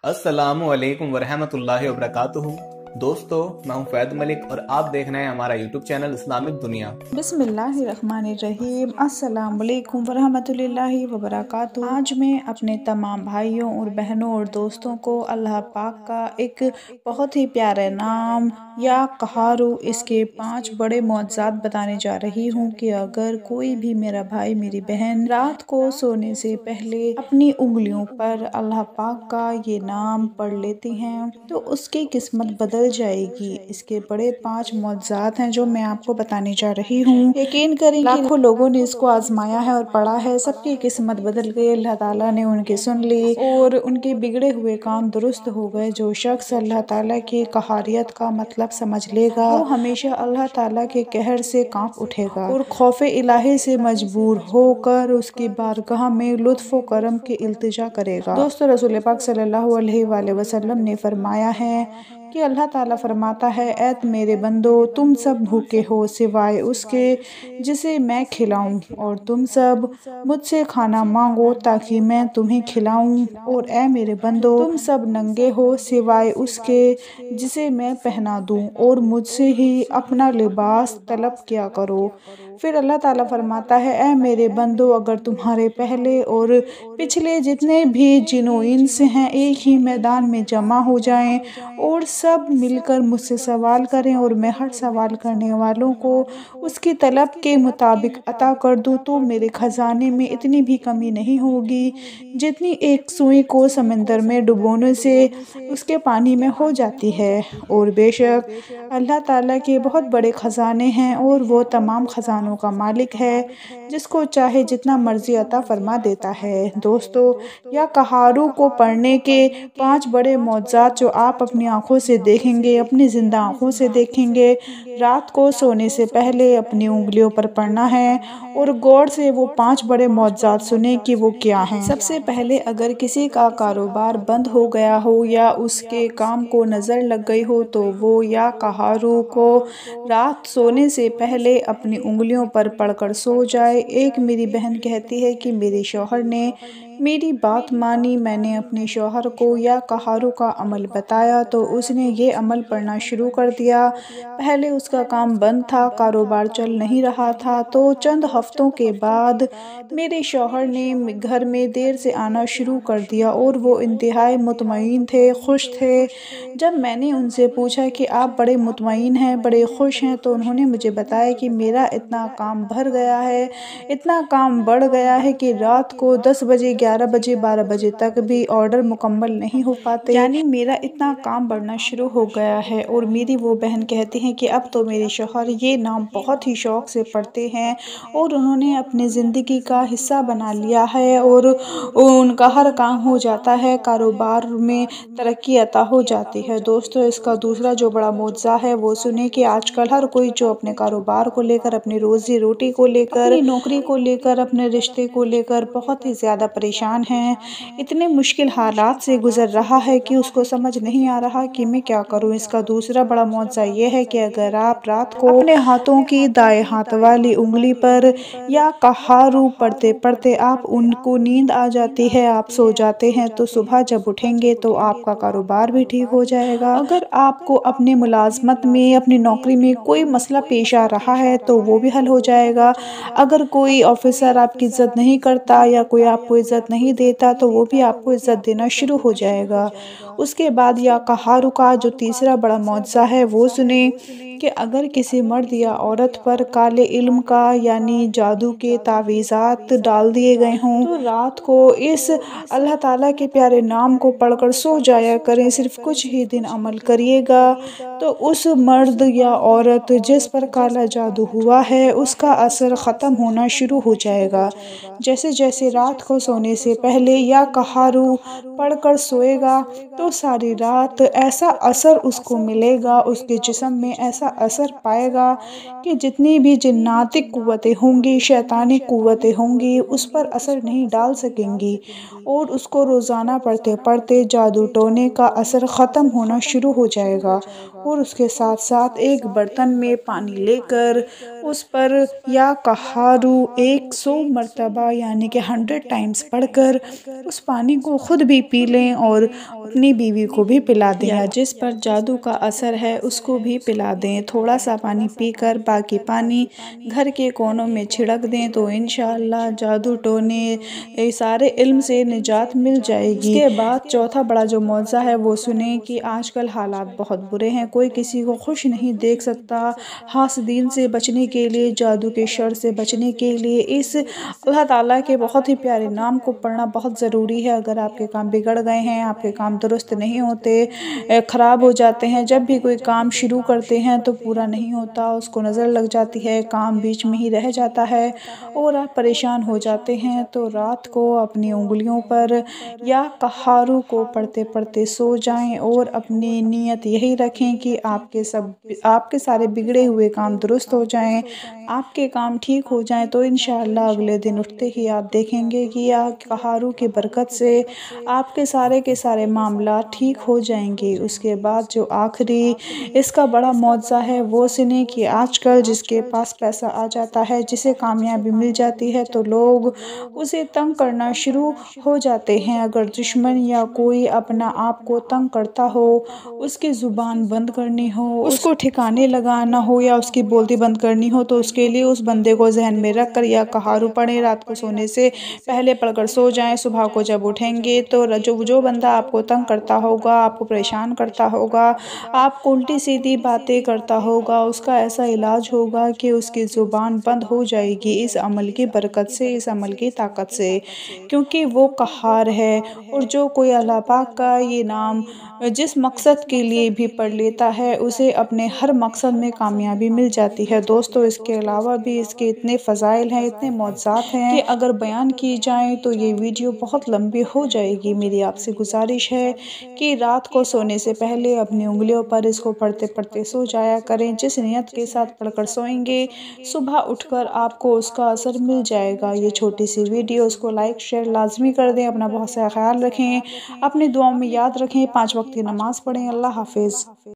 अस्सलामु अलैकुम वरहमतुल्लाहि वबरकातुहू। दोस्तों, मैं हूं फैद मलिक और आप देख रहे हैं हमारा यूट्यूब चैनल इस्लामिक दुनिया। बिस्मिल्लाहिर्रहमानिर्रहीम। अस्सलाम वालेकुम वरहमतुल्लाहि वबरकातुहू। आज मैं अपने तमाम भाइयों और बहनों और दोस्तों को अल्लाह पाक का एक बहुत ही प्यारा नाम या कहारू, इसके 5 बड़े मौज़ात बताने जा रही हूँ कि अगर कोई भी मेरा भाई मेरी बहन रात को सोने से पहले अपनी उंगलियों पर अल्लाह पाक का ये नाम पढ़ लेती हैं तो उसकी किस्मत बदल जाएगी। इसके बड़े 5 मौज़ात हैं जो मैं आपको बताने जा रही हूँ। यकीन करें कि लाखों लोगों ने इसको आजमाया है और पढ़ा है, सबकी किस्मत बदल गई। अल्लाह ताला ने उनकी सुन ली और उनके बिगड़े हुए काम दुरुस्त हो गए। जो शख्स अल्लाह ताला की कहारियत का मतलब समझ लेगा वो हमेशा अल्लाह ताला के कहर से कांप उठेगा और खौफे इलाही से मजबूर होकर उसकी बारगाह में लुत्फ व करम की इल्तिजा करेगा। दोस्तों, रसूल पाक सल्लल्लाहु अलैहि वसल्लम ने फरमाया है कि अल्लाह ताला फरमाता है, ऐ मेरे बंदो, तुम सब भूखे हो सिवाय उसके जिसे मैं खिलाऊं, और तुम सब मुझसे खाना मांगो ताकि मैं तुम्हें खिलाऊं। और ऐ मेरे बंदो, तुम सब नंगे हो सिवाय उसके जिसे मैं पहना दूं, और मुझसे ही अपना लिबास तलब किया करो। फिर अल्लाह ताला फरमाता है, ऐ मेरे बंदो, अगर तुम्हारे पहले और पिछले जितने भी जिन्नो इंस हैं एक ही मैदान में जमा हो जाएं और सब मिलकर मुझसे सवाल करें और मैं हर सवाल करने वालों को उसकी तलब के मुताबिक अता कर दूं, तो मेरे खजाने में इतनी भी कमी नहीं होगी जितनी एक सुई को समंदर में डुबोने से उसके पानी में हो जाती है। और बेशक अल्लाह ताला के बहुत बड़े खजाने हैं और वो तमाम खजानों का मालिक है, जिसको चाहे जितना मर्जी अता फरमा देता है। दोस्तों, या कहारू को पढ़ने के 5 बड़े मौज़ात जो आप अपनी आंखों से देखेंगे, अपनी जिंदा आंखों से देखेंगे। रात को सोने से पहले अपनी उंगलियों पर पढ़ना है और गौर से वो 5 बड़े मौज़ात सुने कि वो क्या हैं। सबसे पहले, अगर किसी का कारोबार बंद हो गया हो या उसके काम को नज़र लग गई हो तो वो या कहारू को रात सोने से पहले अपनी उंगलियों पर पढ़कर सो जाए। एक मेरी बहन कहती है कि मेरे शौहर ने मेरी बात मानी, मैंने अपने शौहर को या कहारू का अमल बताया तो उसने ये अमल पढ़ना शुरू कर दिया। पहले उसका काम बंद था, कारोबार चल नहीं रहा था, तो चंद हफ्तों के बाद मेरे शौहर ने घर में देर से आना शुरू कर दिया और वो इंतहाई मुतमईन थे, खुश थे। जब मैंने उनसे पूछा कि आप बड़े मुतमईन हैं, बड़े खुश हैं, तो उन्होंने मुझे बताया कि मेरा इतना काम भर गया है, इतना काम बढ़ गया है कि रात को 10 बजे, 11 बजे, 12 बजे तक भी ऑर्डर मुकम्मल नहीं हो पाते, यानी मेरा इतना काम बढ़ना शुरू हो गया है। और मेरी वो बहन कहती हैं कि अब तो मेरे शौहर ये नाम बहुत ही शौक़ से पढ़ते हैं और उन्होंने अपनी ज़िंदगी का हिस्सा बना लिया है और उनका हर काम हो जाता है, कारोबार में तरक्की अता हो जाती है। दोस्तों, इसका दूसरा जो बड़ा मौज़ा है वो सुने कि आजकल हर कोई जो अपने कारोबार को लेकर, अपनी रोज़ी रोटी को लेकर, अपनी नौकरी को लेकर, अपने रिश्ते को लेकर बहुत ही ज़्यादा परेशान हैं। इतने मुश्किल हालात से गुज़र रहा है कि उसको समझ नहीं आ रहा कि मैं क्या करूं। इसका दूसरा बड़ा मौज़ा ये है कि अगर आप रात को अपने हाथों की दाएं हाथ वाली उंगली पर या कहारू पढ़ते पढ़ते आप उनको नींद आ जाती है, आप सो जाते हैं, तो सुबह जब उठेंगे तो आपका कारोबार भी ठीक हो जाएगा। अगर आपको अपने मुलाजमत में, अपनी नौकरी में कोई मसला पेश आ रहा है तो वो भी हल हो जाएगा। अगर कोई ऑफिसर आपकी इज्जत नहीं करता या कोई आपको इज्जत नहीं देता तो वो भी आपको इज्जत देना शुरू हो जाएगा। उसके बाद या कहारू का जो तीसरा बड़ा मौज़ा है वो सुने कि अगर किसी मर्द या औरत पर काले इल्म का यानी जादू के तावीज़ात डाल दिए गए हों तो रात को इस अल्लाह ताला के प्यारे नाम को पढ़कर सो जाया करें। सिर्फ कुछ ही दिन अमल करिएगा तो उस मर्द या औरत जिस पर काला जादू हुआ है उसका असर ख़त्म होना शुरू हो जाएगा। जैसे जैसे रात को सोने से पहले या कहारू पढ़कर सोएगा तो सारी रात ऐसा असर उसको मिलेगा, उसके जिस्म में ऐसा असर पाएगा कि जितनी भी जिन्नाती कुव्वतें होंगी, शैतानी कुव्वतें होंगी, उस पर असर नहीं डाल सकेंगी और उसको रोज़ाना पढ़ते पढ़ते जादू टोने का असर ख़त्म होना शुरू हो जाएगा। और उसके साथ साथ एक बर्तन में पानी लेकर उस पर या कहारू 100 मरतबा यानी कि 100 टाइम्स पढ़ کر اس پانی کو خود بھی پی لیں اور اپنی بیوی کو بھی پلا دیں، یا جس پر جادو کا اثر ہے اس کو بھی پلا دیں۔ تھوڑا سا پانی پی کر باقی پانی گھر کے کونوں میں چھڑک دیں تو انشاءاللہ جادو ٹونے سارے علم سے نجات مل جائے گی۔ اس کے بعد چوتھا بڑا جو معجزہ ہے وہ سنیں کہ آج کل حالات بہت برے ہیں، کوئی کسی کو خوش نہیں دیکھ سکتا۔ حاسدین سے بچنے کے لیے، جادو کے شر سے بچنے کے لیے اس اللہ تعالیٰ کے بہت ہی پیارے نام کو پڑھنا بہت ضروری ہے۔ اگر آپ کے کام بگڑ گئے ہیں، آپ کے کام درست نہیں ہوتے، خراب ہو جاتے ہیں، جب بھی کوئی کام شروع کرتے ہیں تو پورا نہیں ہوتا، اس کو نظر لگ جاتی ہے، کام بیچ میں ہی رہ جاتا ہے اور آپ پریشان ہو جاتے ہیں، تو رات کو اپنی انگلیوں پر یا کہارو کو پڑھتے پڑھتے سو جائیں اور اپنی نیت یہی رکھیں کہ آپ کے سارے بگڑے ہوئے کام درست ہو جائیں، آپ کے کام ٹھیک ہو جائیں، تو انشاءاللہ اگلے دن اٹھتے ہی آپ دیکھیں گے کہ کہارو کی برکت سے آپ کے سارے معاملات ٹھیک ہو جائیں گے۔ اس کے بعد جو آخری اس کا بڑا معجزہ ہے وہ سنیں کہ آج کل جس کے پاس پیسہ آ جاتا ہے، جسے کامیابی مل جاتی ہے تو لوگ اسے تنگ کرنا شروع ہو جاتے ہیں۔ اگر دشمن یا کوئی اپنا آپ کو تنگ کرتا ہو، اس کی زبان بند کرنی ہو، اس کو ٹھکانے لگانا ہو یا اس کی بولتی بند کرنی ہو تو اس کے لیے اس بندے کو ذہن میں رکھ کر یا کہارو پڑھیں، رات کو سونے سے پہلے پڑھ کر سو جائیں، صبح کو جب اٹھیں گے تو جو بندہ آپ کو تنگ کرتا ہوگا، آپ کو پریشان کرتا ہوگا، آپ کو الٹی سیدھی باتیں کرتا ہوگا، اس کا ایسا علاج ہوگا کہ اس کی زبان بند ہو جائے گی اس عمل کی برکت سے، اس عمل کی طاقت سے، کیونکہ وہ قہار ہے۔ اور جو کوئی اللہ پاک کا یہ نام جس مقصد کے لیے بھی پڑھ لیتا ہے، اسے اپنے ہر مقصد میں کامیابی مل جاتی ہے۔ دوستو اس کے علاوہ بھی اس کے اتنے فضائل ہیں، اتنے معجزات ہیں کہ اگر بیان کی جائیں تو یہ ویڈیو بہت لمبی ہو جائے گی۔ میری آپ سے گزارش ہے کہ رات کو سونے سے پہلے اپنی انگلیوں پر اس کو پڑھتے پڑھتے سو جایا کریں، جس نیت کے ساتھ پڑھ کر سوئیں گے صبح اٹھ کر آپ کو اس کا اثر مل جائے گا۔ یہ چھوٹی سی ویڈیو اس کو لائک شیئر لازمی کر دیں، اپنا بہت سا خیال رکھیں، اپنی دعاؤں میں یاد رکھیں، 5 وقت کی نماز پڑھیں۔ اللہ حافظ۔